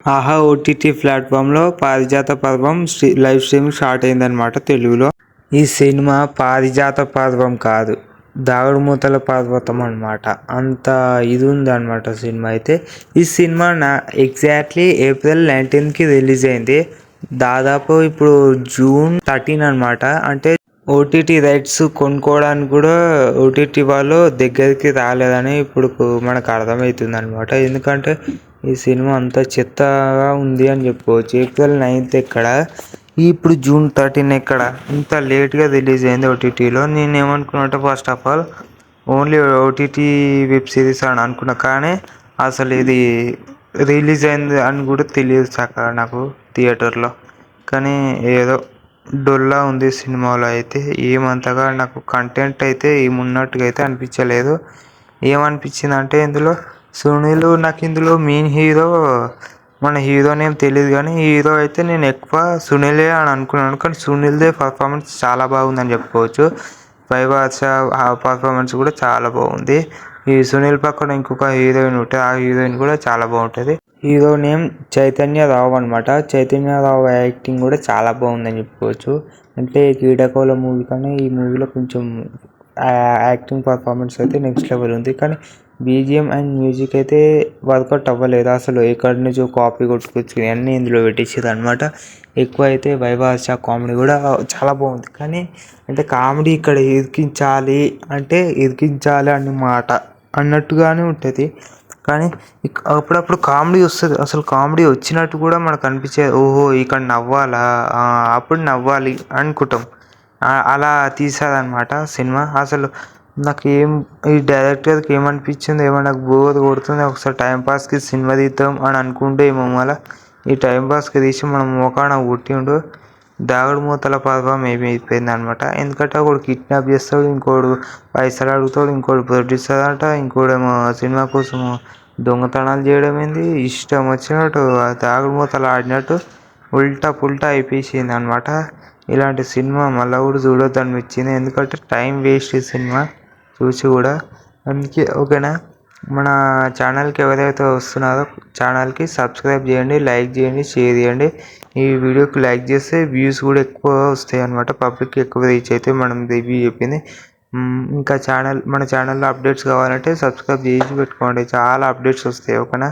ఆహా ఓటీటీ ప్లాట్ఫామ్లో పారిజాత పర్వం లైవ్ స్ట్రీమింగ్ స్టార్ట్ అయిందనమాట తెలుగులో. ఈ సినిమా పారిజాత పర్వం కాదు, దాగుడుమూతల పర్వతం అనమాట. అంత ఇది ఉంది అనమాట సినిమా అయితే. ఈ సినిమా ఎగ్జాక్ట్లీ ఏప్రిల్ 19కి రిలీజ్ అయింది. దాదాపు ఇప్పుడు జూన్ 13 అనమాట. అంటే ఓటీటీ రైట్స్ కొనుక్కోవడానికి కూడా ఓటీటీ వాళ్ళు దగ్గరికి రాలేదని ఇప్పుడు మనకు అర్థమవుతుంది అనమాట. ఎందుకంటే ఈ సినిమా అంత చెత్తగా ఉంది అని చెప్పుకోవచ్చు. ఏప్రిల్ 9 ఎక్కడ, ఇప్పుడు జూన్ 13 ఎక్కడ, ఇంత లేట్గా రిలీజ్ అయింది ఓటీటీలో. నేను ఏమనుకున్నట్టు first of all only OTT web series అని అనుకున్నా, కానీ అసలు ఇది రిలీజ్ అయింది అని కూడా తెలియదు చక్కగా నాకు థియేటర్లో. కానీ ఏదో డొల్లా ఉంది సినిమాలో అయితే. ఏమంతగా నాకు కంటెంట్ అయితే ఏమున్నట్టుగా అయితే అనిపించలేదు. ఏమనిపించింది అంటే ఇందులో సునీల్, నాకు ఇందులో మెయిన్ హీరో, మన హీరో నేమ్ తెలియదు కానీ హీరో అయితే నేను ఎక్కువ సునీలే అని అనుకున్నాను. కానీ సునీల్దే పర్ఫార్మెన్స్ చాలా బాగుందని చెప్పుకోవచ్చు. వైవాస ఆ పర్ఫార్మెన్స్ కూడా చాలా బాగుంది. ఈ సునీల్ పక్కన ఇంకొక హీరోయిన్ ఉంటుంది, ఆ హీరోయిన్ కూడా చాలా బాగుంటుంది. హీరో నేమ్ చైతన్య రావు అనమాట. చైతన్య రావు యాక్టింగ్ కూడా చాలా బాగుందని చెప్పుకోవచ్చు. అంటే క్రీడాకోళ మూవీ కానీ ఈ మూవీలో కొంచెం యాక్టింగ్ పర్ఫార్మెన్స్ అయితే నెక్స్ట్ లెవెల్ ఉంది. కానీ బీజిఎం అండ్ మ్యూజిక్ అయితే వర్కౌట్ అవ్వలేదు అసలు. ఎక్కడి నుంచో కాపీ కొట్టుకొచ్చి అన్నీ ఇందులో పెట్టించేది అనమాట. ఎక్కువ అయితే వైవాస కామెడీ కూడా చాలా బాగుంది. కానీ అంటే కామెడీ ఇక్కడ ఇరికించాలి అంటే ఇరికించాలి అనే మాట అన్నట్టుగానే ఉంటుంది. కానీ అప్పుడప్పుడు కామెడీ వస్తుంది, అసలు కామెడీ వచ్చినట్టు కూడా మనకు అనిపించేది. ఓహో ఇక్కడ నవ్వాలా, అప్పుడు నవ్వాలి అనుకుంటాం. అలా తీసారనమాట సినిమా. అసలు నాకు ఈ డైరెక్టర్కి ఏమనిపించింది, ఏమో నాకు బోర్ కొడుతుంది, ఒకసారి టైంపాస్కి సినిమా తీద్దాం అని అనుకుంటే ఏమో మళ్ళీ ఈ టైంపాస్కి తీసి మనం మోకాన కొట్టిండు. దాగుడుమూతల పర్వం అయిపోయింది అనమాట. ఎందుకంటే ఒకడు కిడ్నాప్ చేస్తాడు, ఇంకోడు పైసలు అడుగుతాడు, ఇంకోటి ప్రొడ్యూసర్ అంట, ఇంకోడేమో సినిమా కోసం దొంగతనాలు చేయడం ఏంది, ఇష్టం వచ్చినట్టు దాగుడుమూతలు ఆడినట్టు ఉల్టా పుల్టా అయిపోయింది అనమాట. ఇలాంటి సినిమా మళ్ళీ కూడా చూడొద్దు అనిపించింది. ఎందుకంటే టైం వేస్ట్ ఈ సినిమా చూసి కూడా. అందుకే ఓకేనా, మన ఛానల్కి ఎవరైతే వస్తున్నారో ఛానల్కి సబ్స్క్రైబ్ చేయండి, లైక్ చేయండి, షేర్ చేయండి. ఈ వీడియోకి లైక్ చేస్తే వ్యూస్ కూడా ఎక్కువ వస్తాయి అనమాట, పబ్లిక్కి ఎక్కువ రీచ్ అయితే మనం రివ్యూ చెప్పింది. ఇంకా మన ఛానల్లో అప్డేట్స్ కావాలంటే సబ్స్క్రైబ్ చేసి పెట్టుకోండి, చాలా అప్డేట్స్ వస్తాయి ఓకేనా.